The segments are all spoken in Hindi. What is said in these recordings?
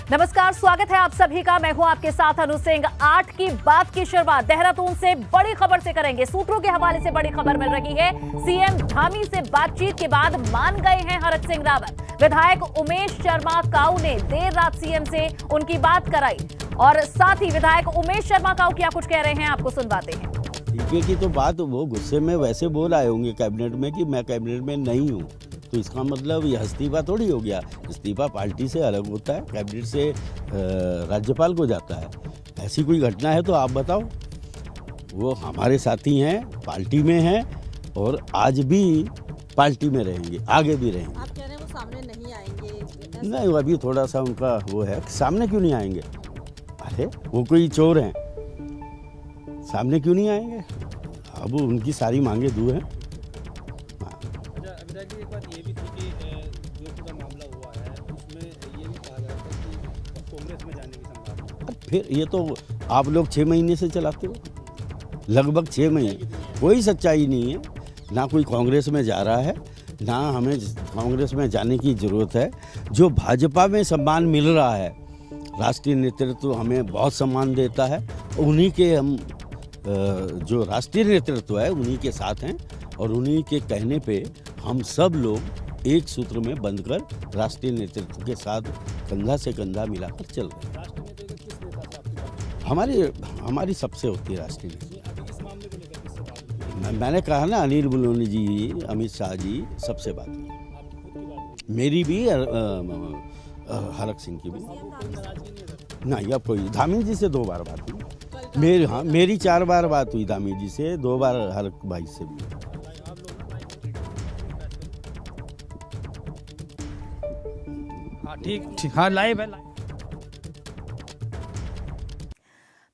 नमस्कार, स्वागत है आप सभी का। मैं हूं आपके साथ अनु सिंह। 8 की बात की शुरुआत देहरादून से बड़ी खबर से करेंगे। सूत्रों के हवाले से बड़ी खबर मिल रही है। सीएम धामी से बातचीत के बाद मान गए हैं हरक सिंह रावत। विधायक उमेश शर्मा काऊ ने देर रात सीएम से उनकी बात कराई और साथ ही विधायक उमेश शर्मा काऊ क्या कुछ कह रहे हैं आपको सुनवाते हैं। टीके की तो बात वो गुस्से में वैसे बोल आए होंगे कैबिनेट में कि मैं कैबिनेट में नहीं हूँ, तो इसका मतलब ये इस्तीफा थोड़ी हो गया। इस्तीफा पार्टी से अलग होता है, कैबिनेट से राज्यपाल को जाता है। ऐसी कोई घटना है तो आप बताओ। वो हमारे साथी हैं, पार्टी में हैं और आज भी पार्टी में रहेंगे, आगे भी रहेंगे। आप कह रहे हैं वो सामने नहीं आएंगे? नहीं, अभी थोड़ा सा उनका वो है, सामने क्यों नहीं आएंगे? अरे वो कोई चोर हैं, सामने क्यों नहीं आएंगे? अब उनकी सारी मांगे दूर हैं। विधायक जी, एक बात ये भी थी कि जो पूरा मामला हुआ है उसमें ये भी कहा गया था कि कांग्रेस में जाने की संभावना। फिर ये तो आप लोग 6 महीने से चलाते हो, लगभग 6 महीने। कोई सच्चाई नहीं है, ना कोई कांग्रेस में जा रहा है, ना हमें कांग्रेस में जाने की ज़रूरत है। जो भाजपा में सम्मान मिल रहा है, राष्ट्रीय नेतृत्व हमें बहुत सम्मान देता है, उन्हीं के हम जो राष्ट्रीय नेतृत्व है उन्हीं के साथ हैं और उन्हीं के कहने पे हम सब लोग एक सूत्र में बंधकर राष्ट्रीय नेतृत्व के साथ कंधा से कंधा मिलाकर चल रहे हैं। राष्ट्रीय नेता किस नेता से आपकी बात? हमारी सबसे होती है राष्ट्रीय नेता। अभी इस मामले को लेकर किससे बात हुई? मैंने कहा ना, अनिल बलूनी जी, अमित शाह जी, सबसे बात हुई। आपकी खुद की बात हुई? मेरी भी हरक सिंह की भी। आपको कोई नाराजगी नहीं है? नहीं, अब कोई धामी जी से 2 बार बात हुई। मेरी 4 बार बात हुई धामी जी से, 2 बार हरक भाई से भी। हाँ ठीक, हाँ लाइव है।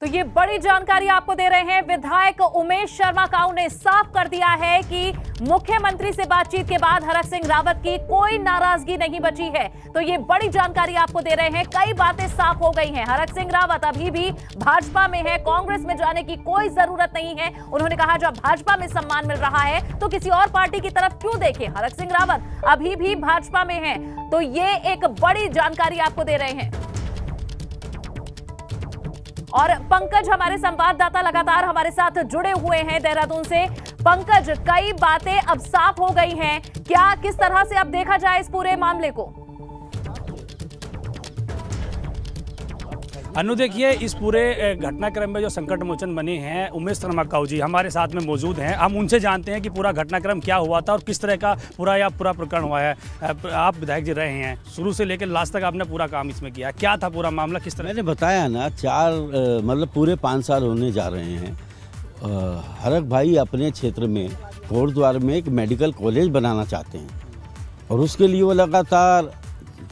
तो ये बड़ी जानकारी आपको दे रहे हैं। विधायक उमेश शर्मा काऊ ने साफ कर दिया है कि मुख्यमंत्री से बातचीत के बाद हरक सिंह रावत की कोई नाराजगी नहीं बची है। तो ये बड़ी जानकारी आपको दे रहे हैं। कई बातें साफ हो गई हैं। हरक सिंह रावत अभी भी भाजपा में है, कांग्रेस में जाने की कोई जरूरत नहीं है। उन्होंने कहा जब भाजपा में सम्मान मिल रहा है तो किसी और पार्टी की तरफ क्यों देखें। हरक सिंह रावत अभी भी भाजपा में है। तो ये एक बड़ी जानकारी आपको दे रहे हैं। और पंकज हमारे संवाददाता लगातार हमारे साथ जुड़े हुए हैं देहरादून से। पंकज, कई बातें अब साफ हो गई हैं, क्या किस तरह से अब देखा जाए इस पूरे मामले को? अनु देखिए, इस पूरे घटनाक्रम में जो संकट मोचन बने हैं, उमेश शर्मा काऊ जी हमारे साथ में मौजूद हैं। हम उनसे जानते हैं कि पूरा घटनाक्रम क्या हुआ था और किस तरह का पूरा प्रकरण हुआ है। आप विधायक जी रहे हैं, शुरू से लेकर लास्ट तक आपने पूरा काम इसमें किया। क्या था पूरा मामला, किस तरह? मैंने बताया ना, 4 पूरे 5 साल होने जा रहे हैं। हरक भाई अपने क्षेत्र में कोटद्वार में एक मेडिकल कॉलेज बनाना चाहते हैं और उसके लिए वो लगातार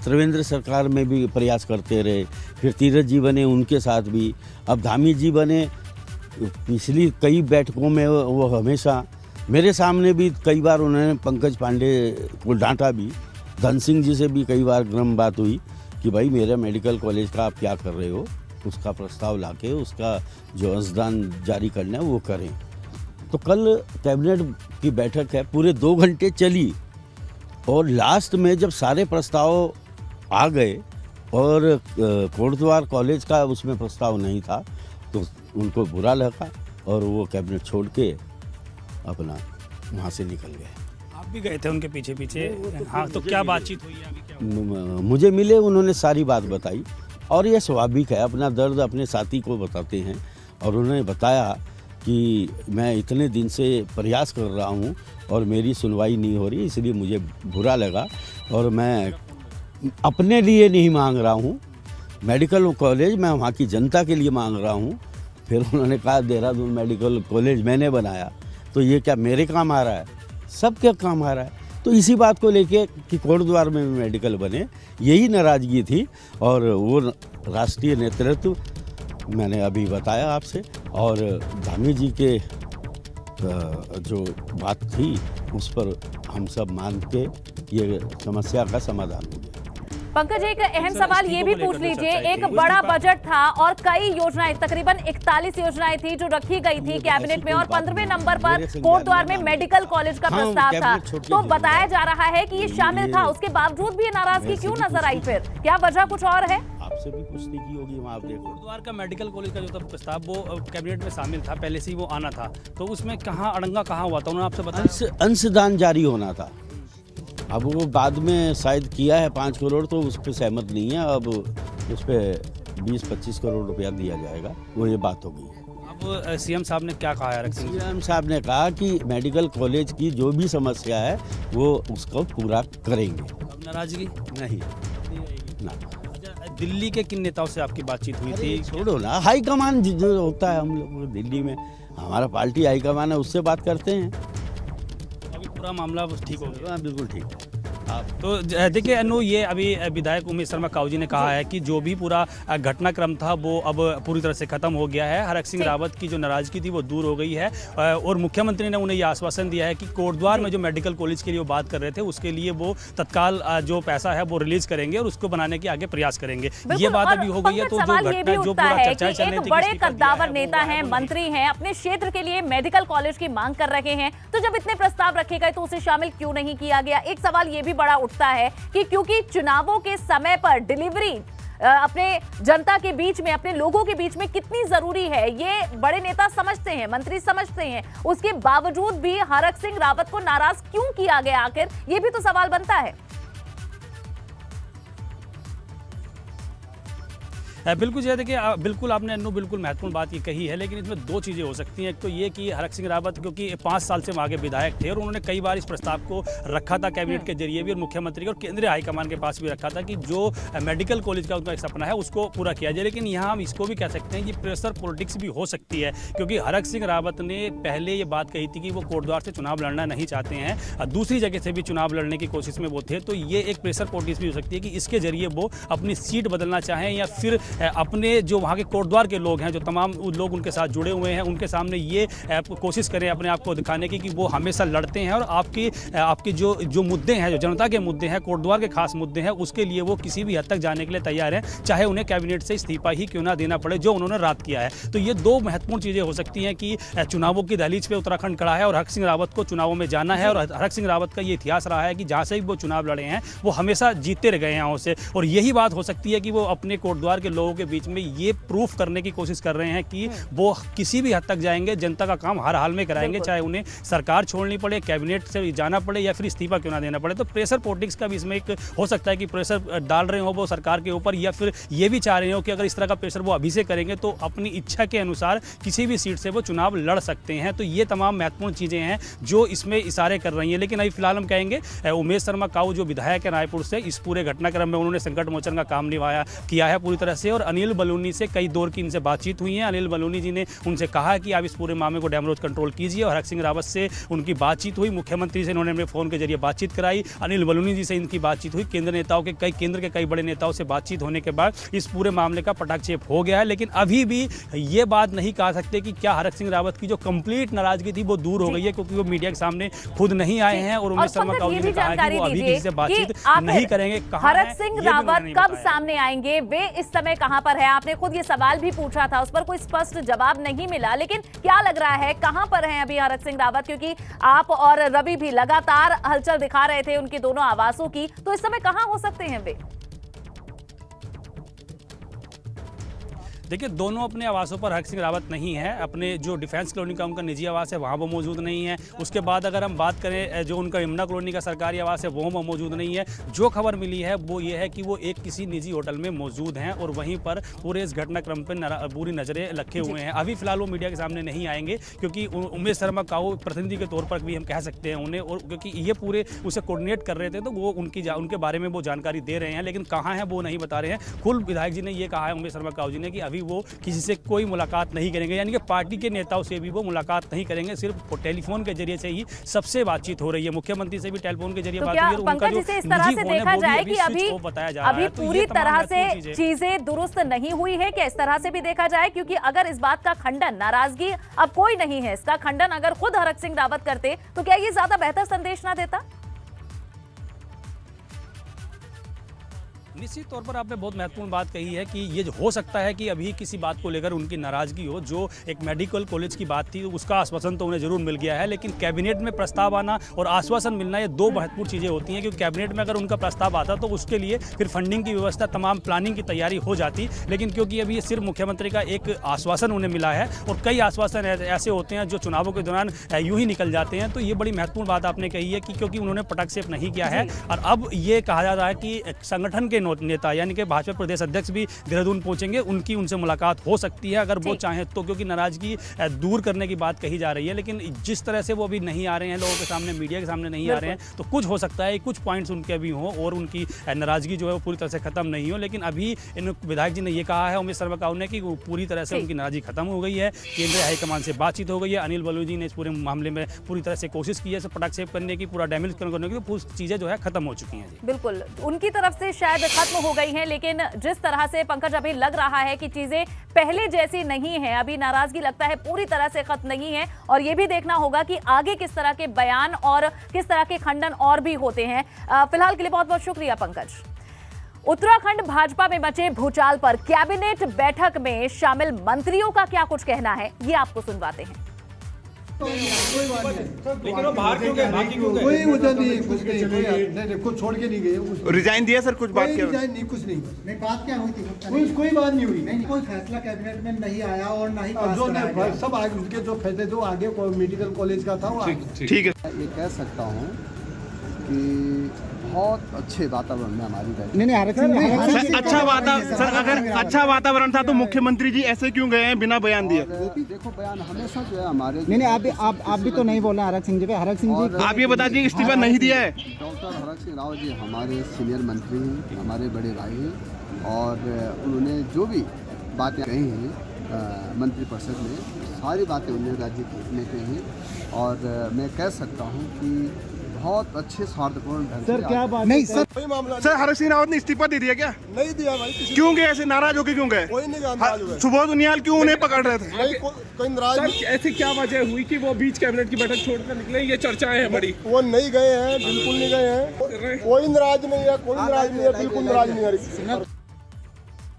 त्रिवेंद्र सरकार में भी प्रयास करते रहे। फिर तीरथ जी बने, उनके साथ भी। अब धामी जी बने, पिछली कई बैठकों में वो हमेशा मेरे सामने भी कई बार उन्होंने पंकज पांडे को डांटा भी। धन सिंह जी से भी कई बार गर्म बात हुई कि भाई मेरा मेडिकल कॉलेज का आप क्या कर रहे हो, उसका प्रस्ताव लाके उसका जो अंशदान जारी करना है वो करें। तो कल कैबिनेट की बैठक है, पूरे 2 घंटे चली और लास्ट में जब सारे प्रस्ताव आ गए और कोटद्वार कॉलेज का उसमें प्रस्ताव नहीं था तो उनको बुरा लगा और वो कैबिनेट छोड़ के अपना वहाँ से निकल गए। आप भी गए थे उनके पीछे पीछे? हाँ, तो क्या बातचीत हुई है अभी? क्या मुझे मिले, उन्होंने सारी बात बताई और ये स्वाभाविक है, अपना दर्द अपने साथी को बताते हैं। और उन्होंने बताया कि मैं इतने दिन से प्रयास कर रहा हूँ और मेरी सुनवाई नहीं हो रही, इसलिए मुझे बुरा लगा और मैं अपने लिए नहीं मांग रहा हूँ मेडिकल कॉलेज, मैं वहाँ की जनता के लिए मांग रहा हूँ। फिर उन्होंने कहा देहरादून मेडिकल कॉलेज मैंने बनाया तो ये क्या मेरे काम आ रहा है? सबके काम आ रहा है। तो इसी बात को लेके कि कोटद्वार में मेडिकल बने, यही नाराज़गी थी। और वो राष्ट्रीय नेतृत्व मैंने अभी बताया आपसे, और धामी जी के जो बात थी उस पर हम सब मान के ये समस्या का समाधान हो गया। पंकज, एक अहम सवाल ये भी पूछ लीजिए। एक बड़ा बजट था और कई योजनाएं, तकरीबन 41 योजनाएं थी जो रखी गई थी कैबिनेट में और 15वें नंबर पर कोटद्वार में मेडिकल कॉलेज का प्रस्ताव था। तो बताया जा रहा है कि ये शामिल था, उसके बावजूद भी ये नाराजगी क्यों नजर आई? फिर क्या वजह कुछ और है? आप आपसे भी पुष्टि की होगी, वहाँ आप देखो। कोटद्वार का मेडिकल कॉलेज का जो था प्रस्ताव वो कैबिनेट में शामिल था, पहले से ही वो आना था, तो उसमें कहाँ अड़ंगा कहाँ हुआ था, उन्होंने आपसे बताया? अंशदान जारी होना था। अब वो बाद में शायद किया है 5 करोड़, तो उस पर सहमत नहीं है। अब उस पर 20-25 करोड़ रुपया दिया जाएगा, वो ये बात हो गई है। अब सीएम साहब ने क्या कहा है? सीएम साहब ने कहा कि मेडिकल कॉलेज की जो भी समस्या है वो उसको पूरा करेंगे। अब नाराजगी नहीं ना। दिल्ली के किन नेताओं से आपकी बातचीत हुई थी? छोड़ो ना, हाईकमान जो होता है हम लोग दिल्ली में, हमारा पार्टी हाईकमान है, उससे बात करते हैं। अभी पूरा मामला ठीक हो गया? बिल्कुल ठीक है। तो देखिए अनु, ये अभी विधायक उमेश शर्मा काऊ जी ने कहा है कि जो भी पूरा घटनाक्रम था वो अब पूरी तरह से खत्म हो गया है। हरक सिंह रावत की जो नाराजगी थी वो दूर हो गई है, और मुख्यमंत्री ने उन्हें ये आश्वासन दिया है कि कोटद्वार में जो मेडिकल कॉलेज के लिए वो बात कर रहे थे उसके लिए वो तत्काल जो पैसा है वो रिलीज करेंगे और उसको बनाने के आगे प्रयास करेंगे। ये बात अभी हो गई है। तो जो पूरा चर्चा चल रही थी, बड़े कद्दावर नेता हैं, मंत्री हैं, अपने क्षेत्र के लिए मेडिकल कॉलेज की मांग कर रहे हैं, तो जब इतने प्रस्ताव रखे गए तो उसे शामिल क्यों नहीं किया गया? एक सवाल ये भी बड़ा उठता है कि क्योंकि चुनावों के समय पर डिलीवरी अपने जनता के बीच में, अपने लोगों के बीच में कितनी जरूरी है, ये बड़े नेता समझते हैं, मंत्री समझते हैं। उसके बावजूद भी हरक सिंह रावत को नाराज क्यों किया गया आखिर, ये भी तो सवाल बनता है। बिल्कुल जी, देखिए बिल्कुल आपने अन्नू बिल्कुल महत्वपूर्ण बात ये कही है, लेकिन इसमें 2 चीज़ें हो सकती हैं। एक तो ये कि हरक सिंह रावत क्योंकि 5 साल से आगे विधायक थे और उन्होंने कई बार इस प्रस्ताव को रखा था कैबिनेट के जरिए भी, और मुख्यमंत्री और केंद्रीय हाईकमान के पास भी रखा था कि जो मेडिकल कॉलेज का उनका एक सपना है उसको पूरा किया जाए। लेकिन यहाँ हम इसको भी कह सकते हैं कि प्रेशर पॉलिटिक्स भी हो सकती है, क्योंकि हरक सिंह रावत ने पहले ये बात कही थी कि वो कोटद्वार से चुनाव लड़ना नहीं चाहते हैं, दूसरी जगह से भी चुनाव लड़ने की कोशिश में वो थे। तो ये एक प्रेशर पॉलिटिक्स भी हो सकती है कि इसके जरिए वो अपनी सीट बदलना चाहें, या फिर अपने जो वहाँ के कोटद्वार के लोग हैं, जो तमाम लोग उनके साथ जुड़े हुए हैं, उनके सामने ये कोशिश करें अपने आप को दिखाने की कि वो हमेशा लड़ते हैं और आपकी जो मुद्दे हैं, जो जनता के मुद्दे हैं, कोटद्वार के खास मुद्दे हैं, उसके लिए वो किसी भी हद तक जाने के लिए तैयार हैं, चाहे उन्हें कैबिनेट से इस्तीफा ही क्यों ना देना पड़े, जो उन्होंने रात किया है। तो ये 2 महत्वपूर्ण चीज़ें हो सकती हैं कि चुनावों की दहलीज पे उत्तराखंड खड़ा है और हरक सिंह रावत को चुनावों में जाना है, और हरक सिंह रावत का ये इतिहास रहा है कि जहाँ से भी वो चुनाव लड़े हैं वो हमेशा जीते रह गए हैं यहाँ से। और यही बात हो सकती है कि वो अपने कोटद्वार के लोगों के बीच में ये प्रूफ करने की कोशिश कर रहे हैं कि वो किसी भी हद तक जाएंगे, जनता का काम हर हाल में कराएंगे, चाहे उन्हें सरकार छोड़नी पड़े, कैबिनेट से जाना पड़े, या फिर इस्तीफा क्यों ना देना पड़े। तो प्रेशर पॉलिटिक्स का भी इसमें एक हो सकता है कि प्रेशर डाल रहे हो वो सरकार के ऊपर, या फिर ये भी चाह रहे हो कि अगर इस तरह का प्रेशर वो अभी से करेंगे तो अपनी इच्छा के अनुसार किसी भी सीट से वो चुनाव लड़ सकते हैं। तो ये तमाम महत्वपूर्ण चीज़ें हैं जो इसमें इशारे कर रही हैं। लेकिन अभी फिलहाल हम कहेंगे उमेश शर्मा काऊ जो विधायक है रायपुर से, इस पूरे घटनाक्रम में उन्होंने संकट मोचन का काम किया है पूरी तरह से, और अनिल बलूनी से कई दौर की इनसे बातचीत हुई है। अनिल बलूनी जी ने उनसे कहा कि आप इस पूरे मामले को डैमेज कंट्रोल कीजिए, और हरक सिंह रावत से उनकी बातचीत हुई, मुख्यमंत्री से इन्होंने अपने फोन के जरिए बातचीत कराई, अनिल बलूनी जी से इनकी बातचीत हुई, केंद्र के कई बड़े नेताओं से बातचीत होने के बाद इस पूरे मामले का पटाक्षेप हो गया है। लेकिन अभी भी ये बात नहीं कह सकते कि क्या हरक सिंह रावत की जो कंप्लीट नाराजगी थी वो दूर हो गई है, क्योंकि वो मीडिया के सामने खुद नहीं आए हैं, और उमेश शर्मा काऊ जी ने कहा कि वो अभी किसी से बातचीत नहीं करेंगे। हरक सिंह रावत कब सामने आएंगे, वे इस समय कहां पर है? आपने खुद ये सवाल भी पूछा था, उस पर कोई स्पष्ट जवाब नहीं मिला, लेकिन क्या लग रहा है कहां पर हैं अभी हरक सिंह रावत? क्योंकि आप और रवि भी लगातार हलचल दिखा रहे थे उनके दोनों आवासों की, तो इस समय कहां हो सकते हैं वे? देखिए दोनों अपने आवासों पर हरक सिंह रावत नहीं है। अपने जो डिफेंस कॉलोनी का उनका निजी आवास है वहाँ वो मौजूद नहीं है। उसके बाद अगर हम बात करें जो उनका यमुना कॉलोनी का सरकारी आवास है वो मौजूद नहीं है। जो खबर मिली है वो ये है कि वो एक किसी निजी होटल में मौजूद हैं और वहीं पर पूरे इस घटनाक्रम पर पूरी नज़रें रखे हुए हैं। अभी फिलहाल वो मीडिया के सामने नहीं आएंगे क्योंकि उमेश शर्मा काऊ प्रतिनिधि के तौर पर भी हम कह सकते हैं उन्हें, और क्योंकि ये पूरे उसे कोऑर्डिनेट कर रहे थे तो वो उनके बारे में वो जानकारी दे रहे हैं, लेकिन कहाँ हैं वो नहीं बता रहे हैं। खुद विधायक जी ने ये कहा है उमेश शर्मा काऊ जी ने कि अभी वो किसी से कोई मुलाकात नहीं करेंगे, यानी कि पार्टी के नेताओं से भी वो मुलाकात नहीं करेंगे, सिर्फ टेलीफोन के जरिए से ही सबसे बातचीत हो रही है। मुख्यमंत्री से भी टेलीफोन के जरिए बात हुई और उनका जो इस तरह से देखा जाए कि अभी पूरी तरह से चीजें दुरुस्त नहीं हुई है, क्या इस तरह से भी देखा जाए? क्योंकि अगर इस बात का खंडन, नाराजगी अब कोई नहीं है, इसका खंडन अगर खुद हरक सिंह रावत करते तो क्या ये ज्यादा बेहतर संदेश ना देता? निश्चित तौर पर आपने बहुत महत्वपूर्ण बात कही है कि ये हो सकता है कि अभी किसी बात को लेकर उनकी नाराजगी हो। जो एक मेडिकल कॉलेज की बात थी उसका आश्वासन तो उन्हें जरूर मिल गया है, लेकिन कैबिनेट में प्रस्ताव आना और आश्वासन मिलना ये दो महत्वपूर्ण चीज़ें होती हैं। क्योंकि कैबिनेट में अगर उनका प्रस्ताव आता तो उसके लिए फिर फंडिंग की व्यवस्था, तमाम प्लानिंग की तैयारी हो जाती। लेकिन क्योंकि अभी सिर्फ मुख्यमंत्री का एक आश्वासन उन्हें मिला है और कई आश्वासन ऐसे होते हैं जो चुनावों के दौरान यूं ही निकल जाते हैं, तो ये बड़ी महत्वपूर्ण बात आपने कही है कि क्योंकि उन्होंने पटक्षेप नहीं किया है। और अब ये कहा जा रहा है कि संगठन के नेता यानी कि भाजपा प्रदेश अध्यक्ष भी देहरादून पहुंचेंगे, उनकी उनसे मुलाकात हो सकती है अगर वो चाहें तो, क्योंकि नाराजगी दूर करने की बात कही जा रही है। लेकिन जिस तरह से वो अभी नहीं आ रहे हैं लोगों के सामने, मीडिया के सामने नहीं आ रहे हैं, तो कुछ हो सकता है कुछ पॉइंट्स उनके भी हों और उनकी नाराजगी जो है वो पूरी तरह से खत्म नहीं हो। लेकिन अभी इन विधायक जी ने ये कहा है, उमेश शर्मा काऊ ने, कि पूरी तरह से उनकी नाराजगी खत्म हो गई है, केंद्रीय हाईकमान से बातचीत हो गई है। अनिल बलूनी जी ने इस पूरे मामले में पूरी तरह से कोशिश की है पटाक्षेप करने की, पूरा डैमेज करने की, तो पूरी चीजें जो है खत्म हो चुकी हैं। बिल्कुल उनकी तरफ से शायद खत्म हो गई हैं, लेकिन जिस तरह से पंकज अभी लग रहा है कि चीजें पहले जैसी नहीं है, अभी नाराजगी लगता है पूरी तरह से खत्म नहीं है। और ये भी देखना होगा कि आगे किस तरह के बयान और किस तरह के खंडन और भी होते हैं। फिलहाल के लिए बहुत बहुत शुक्रिया पंकज। उत्तराखंड भाजपा में मचे भूचाल पर कैबिनेट बैठक में शामिल मंत्रियों का क्या कुछ कहना है, ये आपको सुनवाते हैं। लेकिन वो बाहर क्यों गए? कोई वजह नहीं, कुछ नहीं, कुछ छोड़ के नहीं गए। रिजाइन दिया सर, कुछ बात क्या? रिजाइन नहीं, कुछ नहीं। बात क्या हुई थी? कोई बात नहीं हुई। नहीं, कोई फैसला कैबिनेट में नहीं आया और ना ही जो सब आगे उनके जो फैसले जो आगे मेडिकल कॉलेज का था वो ठीक है। ये कह सकता हूँ कि बहुत अच्छे वातावरण में हमारी बैठक। नहीं अच्छा वातावरण था तो मुख्यमंत्री जी ऐसे क्यों गए हैं बिना बयान दिए? देखो बयान हमेशा जो है हमारे नहीं आप भी तो नहीं बोले हरक सिंह जी पे। हरक सिंह जी आप ये बता दीजिए इस्तीफा नहीं दिया है। डॉक्टर हरक सिंह रावत जी हमारे सीनियर मंत्री हैं, हमारे बड़े भाई हैं और उन्होंने जो भी बातें कही हैं मंत्रिपरिषद में, सारी बातें उन्होंने राज्य में कही हैं और मैं कह सकता हूँ कि बहुत अच्छे स्वार्थपूर्ण ढंग से। सर क्या बात नहीं सर, कोई मामला सर हरक सिंह रावत ने इस्तीफा दे दिया क्या? नहीं दिया भाई। क्यों गए ऐसे नाराज होके क्यों गए? कोई नहीं नाराज हुआ। सुबोध उनियाल क्यों उन्हें पकड़ रहे थे? कोई नाराज ऐसी क्या वजह हुई कि वो बीच कैबिनेट की बैठक छोड़कर निकले? ये चर्चाएं हैं बड़ी। वो नहीं गए हैं, बिल्कुल नहीं गए हैं। कोई नाराज नहीं है, कोई नाराज नहीं है, बिल्कुल नाराज नहीं है।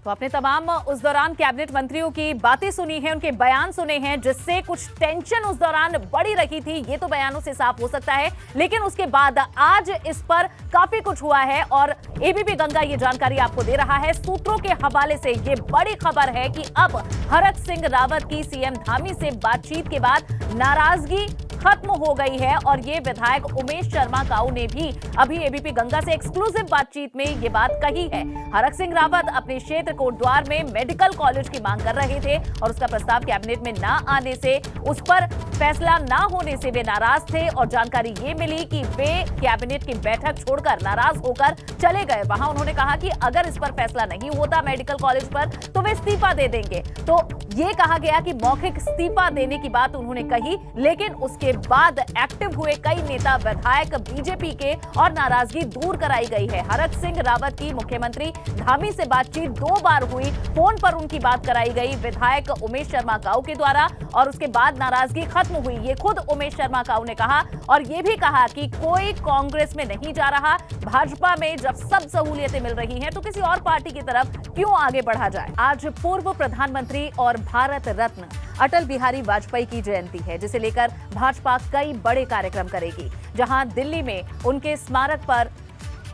तो आपने तमाम उस दौरान कैबिनेट मंत्रियों की बातें सुनी हैं, उनके बयान सुने हैं, जिससे कुछ टेंशन उस दौरान बढ़ी रही थी, ये तो बयानों से साफ हो सकता है। लेकिन उसके बाद आज इस पर काफी कुछ हुआ है और एबीपी गंगा ये जानकारी आपको दे रहा है। सूत्रों के हवाले से ये बड़ी खबर है कि अब हरक सिंह रावत की सीएम धामी से बातचीत के बाद नाराजगी खत्म हो गई है और ये विधायक उमेश शर्मा काऊ ने भी अभी एबीपी गंगा से एक्सक्लूसिव बातचीत में ये बात कही है। हरक सिंह रावत अपने क्षेत्र कोटद्वार में मेडिकल कॉलेज की मांग कर रहे थे और उसका प्रस्ताव कैबिनेट में ना आने से, उस पर फैसला ना होने से वे नाराज थे और जानकारी ये मिली कि वे कैबिनेट की बैठक छोड़कर नाराज होकर चले गए। वहां उन्होंने कहा कि अगर इस पर फैसला नहीं होता मेडिकल कॉलेज पर तो वे इस्तीफा दे देंगे। तो ये कहा गया कि मौखिक इस्तीफा देने की बात उन्होंने कही, लेकिन उसके बाद एक्टिव हुए कई नेता विधायक बीजेपी के और नाराजगी दूर कराई गई है। हरक सिंह रावत की मुख्यमंत्री धामी से बातचीत 2 बार हुई, फोन पर उनकी बात कराई गई विधायक उमेश शर्मा काऊ के द्वारा और उसके बाद नाराजगी खत्म हुई, ये खुद उमेश शर्मा काऊ ने कहा। और ये भी कहा कि कोई कांग्रेस में नहीं जा रहा, भाजपा में जब सब सहूलियतें मिल रही हैं तो किसी और पार्टी की तरफ क्यों आगे बढ़ा जाए। आज पूर्व प्रधानमंत्री और भारत रत्न अटल बिहारी वाजपेयी की जयंती है, जिसे लेकर भाजपा कई बड़े कार्यक्रम करेगी। जहां दिल्ली में उनके स्मारक पर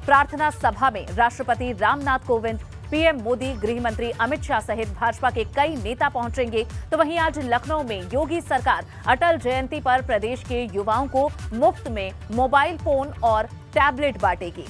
प्रार्थना सभा में राष्ट्रपति रामनाथ कोविंद, पीएम मोदी, गृह मंत्री अमित शाह सहित भाजपा के कई नेता पहुंचेंगे। तो वहीं आज लखनऊ में योगी सरकार अटल जयंती पर प्रदेश के युवाओं को मुफ्त में मोबाइल फोन और टैबलेट बांटेगी।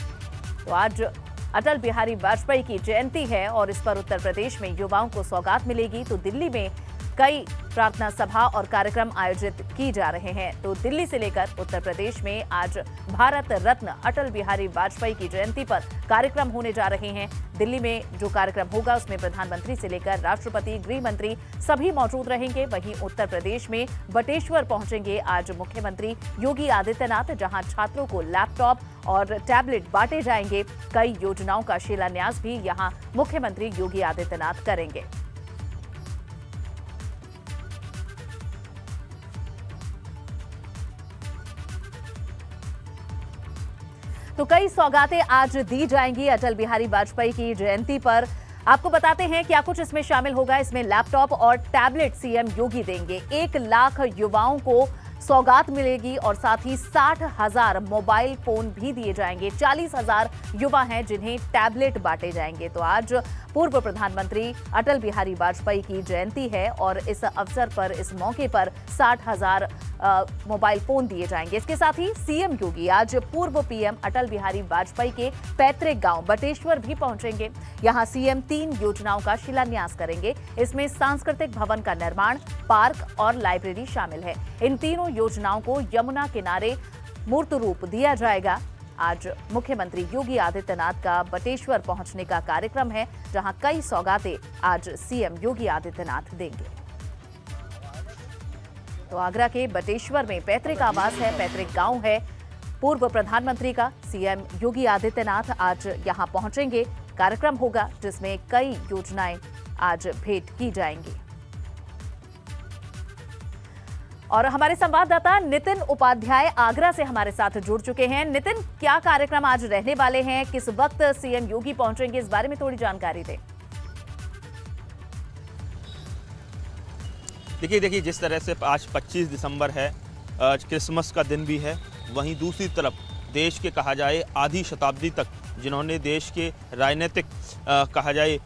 तो आज अटल बिहारी वाजपेयी की जयंती है और इस पर उत्तर प्रदेश में युवाओं को सौगात मिलेगी। तो दिल्ली में कई प्रार्थना सभा और कार्यक्रम आयोजित की जा रहे हैं। तो दिल्ली से लेकर उत्तर प्रदेश में आज भारत रत्न अटल बिहारी वाजपेयी की जयंती पर कार्यक्रम होने जा रहे हैं। दिल्ली में जो कार्यक्रम होगा उसमें प्रधानमंत्री से लेकर राष्ट्रपति, गृह मंत्री सभी मौजूद रहेंगे। वहीं उत्तर प्रदेश में बटेश्वर पहुंचेंगे आज मुख्यमंत्री योगी आदित्यनाथ, जहां छात्रों को लैपटॉप और टैबलेट बांटे जाएंगे। कई योजनाओं का शिलान्यास भी यहां मुख्यमंत्री योगी आदित्यनाथ करेंगे। तो कई सौगातें आज दी जाएंगी अटल बिहारी वाजपेयी की जयंती पर। आपको बताते हैं क्या कुछ इसमें शामिल होगा। इसमें लैपटॉप और टैबलेट सीएम योगी देंगे। 1 लाख युवाओं को सौगात मिलेगी और साथ ही 60,000 मोबाइल फोन भी दिए जाएंगे। 40,000 युवा हैं जिन्हें टैबलेट बांटे जाएंगे। तो आज पूर्व प्रधानमंत्री अटल बिहारी वाजपेयी की जयंती है और इस अवसर पर, इस मौके पर 60,000 मोबाइल फोन दिए जाएंगे। इसके साथ ही सीएम योगी आज पूर्व पीएम अटल बिहारी वाजपेयी के पैतृक गांव बटेश्वर भी पहुंचेंगे। यहां सीएम 3 योजनाओं का शिलान्यास करेंगे। इसमें सांस्कृतिक भवन का निर्माण, पार्क और लाइब्रेरी शामिल है। इन तीनों योजनाओं को यमुना किनारे मूर्त रूप दिया जाएगा। आज मुख्यमंत्री योगी आदित्यनाथ का बटेश्वर पहुंचने का कार्यक्रम है, जहां कई सौगातें आज सीएम योगी आदित्यनाथ देंगे। तो आगरा के बटेश्वर में पैतृक आवास है, पैतृक गांव है पूर्व प्रधानमंत्री का। सीएम योगी आदित्यनाथ आज यहां पहुंचेंगे। कार्यक्रम होगा जिसमें कई योजनाएं आज भेंट की जाएंगी। और हमारे संवाददाता नितिन उपाध्याय आगरा से हमारे साथ जुड़ चुके हैं। नितिन, क्या कार्यक्रम आज रहने वाले हैं, किस वक्त सीएम योगी पहुंचेंगे, इस बारे में थोड़ी जानकारी दें। देखिए जिस तरह से आज 25 दिसंबर है, आज क्रिसमस का दिन भी है, वहीं दूसरी तरफ देश के कहा जाए आधी शताब्दी तक जिन्होंने देश के राजनीतिक कहा जाए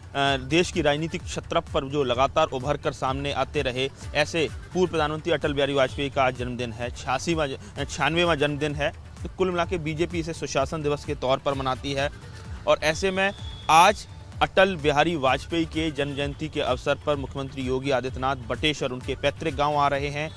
देश की राजनीतिक क्षत्रप पर जो लगातार उभर कर सामने आते रहे, ऐसे पूर्व प्रधानमंत्री अटल बिहारी वाजपेयी का आज जन्मदिन है। 96वां जन्मदिन है। तो कुल मिला के बीजेपी इसे सुशासन दिवस के तौर पर मनाती है। और ऐसे में आज अटल बिहारी वाजपेयी के जन्म जयंती के अवसर पर मुख्यमंत्री योगी आदित्यनाथ बटेश्वर, उनके पैतृक गांव आ रहे हैं।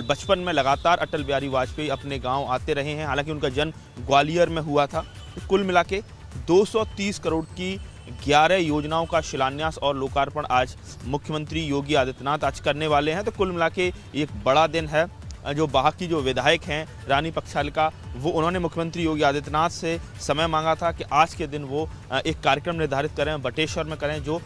बचपन में लगातार अटल बिहारी वाजपेयी अपने गांव आते रहे हैं। हालांकि उनका जन्म ग्वालियर में हुआ था। तो कुल मिला के 230 करोड़ की 11 योजनाओं का शिलान्यास और लोकार्पण आज मुख्यमंत्री योगी आदित्यनाथ आज करने वाले हैं। तो कुल मिला के एक बड़ा दिन है। जो बाकी जो विधायक हैं रानी पक्षालिका, वो उन्होंने मुख्यमंत्री योगी आदित्यनाथ से समय मांगा था कि आज के दिन वो एक कार्यक्रम निर्धारित करें, बटेश्वर में करें, जो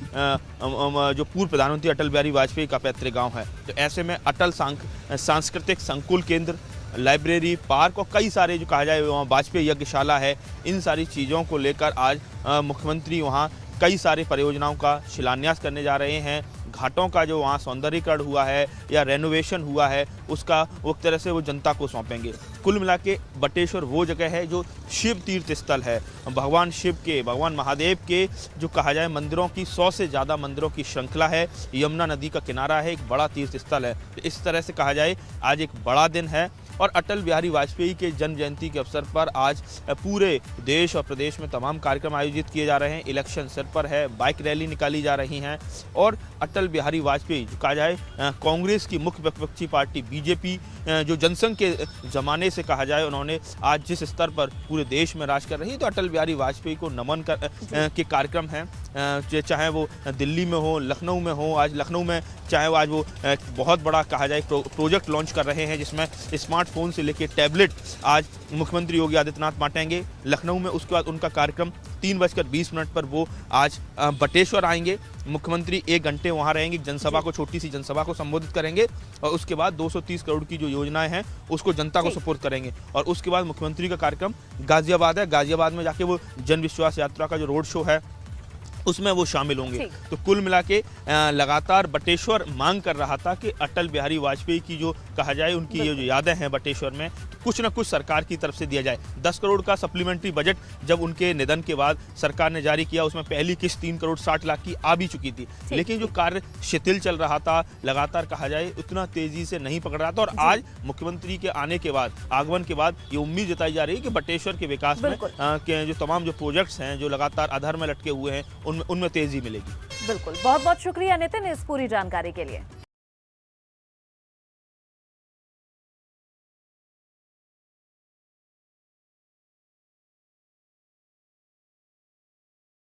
पूर्व प्रधानमंत्री अटल बिहारी वाजपेयी का पैतृक गांव है। तो ऐसे में अटल सांस्कृतिक संकुल केंद्र, लाइब्रेरी, पार्क और कई सारे जो कहा जाए वहाँ वाजपेयी यज्ञशाला है, इन सारी चीज़ों को लेकर आज मुख्यमंत्री वहाँ कई सारे परियोजनाओं का शिलान्यास करने जा रहे हैं। घाटों का जो वहाँ सौंदर्यीकरण हुआ है या रेनोवेशन हुआ है, उसका वो एक तरह से वो जनता को सौंपेंगे। कुल मिला के बटेश्वर वो जगह है जो शिव तीर्थ स्थल है। भगवान शिव के, भगवान महादेव के जो कहा जाए मंदिरों की 100 से ज़्यादा मंदिरों की श्रृंखला है। यमुना नदी का किनारा है, एक बड़ा तीर्थ स्थल है। तो इस तरह से कहा जाए आज एक बड़ा दिन है। और अटल बिहारी वाजपेयी के जन्म जयंती के अवसर पर आज पूरे देश और प्रदेश में तमाम कार्यक्रम आयोजित किए जा रहे हैं। इलेक्शन सिर पर है, बाइक रैली निकाली जा रही हैं। और अटल बिहारी वाजपेयी जो कहा जाए कांग्रेस की मुख्य विपक्षी पार्टी बीजेपी, जो जनसंघ के ज़माने से कहा जाए उन्होंने आज जिस स्तर पर पूरे देश में राज कर रही है, तो अटल बिहारी वाजपेयी को नमन के कार्यक्रम हैं। चाहे वो दिल्ली में हो, लखनऊ में हो। आज लखनऊ में चाहे वो आज वो बहुत बड़ा कहा जाए प्रोजेक्ट लॉन्च कर रहे हैं, जिसमें स्मार्टफोन से लेकर टैबलेट आज मुख्यमंत्री योगी आदित्यनाथ बांटेंगे लखनऊ में। उसके बाद उनका कार्यक्रम 3:20 पर वो आज बटेश्वर आएंगे। मुख्यमंत्री 1 घंटे वहाँ रहेंगे, जनसभा को, छोटी सी जनसभा को संबोधित करेंगे। और उसके बाद 230 करोड़ की जो योजनाएं हैं उसको जनता को सुपुर्द करेंगे। और उसके बाद मुख्यमंत्री का कार्यक्रम गाजियाबाद है। गाजियाबाद में जाके वो जन विश्वास यात्रा का जो रोड शो है उसमें वो शामिल होंगे। तो कुल मिला के लगातार बटेश्वर मांग कर रहा था कि अटल बिहारी वाजपेयी की जो कहा जाए उनकी ये जो यादें हैं बटेश्वर में, तो कुछ ना कुछ सरकार की तरफ से दिया जाए। 10 करोड़ का सप्लीमेंट्री बजट जब उनके निधन के बाद सरकार ने जारी किया, उसमें पहली किस्त 3 करोड़ 60 लाख की आ भी चुकी थी। लेकिन जो कार्य शिथिल चल रहा था, लगातार कहा जाए उतना तेजी से नहीं पकड़ रहा था। और आज मुख्यमंत्री के आने के बाद, आगमन के बाद ये उम्मीद जताई जा रही है कि बटेश्वर के विकास में जो तमाम जो प्रोजेक्ट्स हैं जो लगातार अधर में लटके हुए हैं उनमें तेजी मिलेगी। बिल्कुल, बहुत बहुत शुक्रिया नितिन इस पूरी जानकारी के लिए।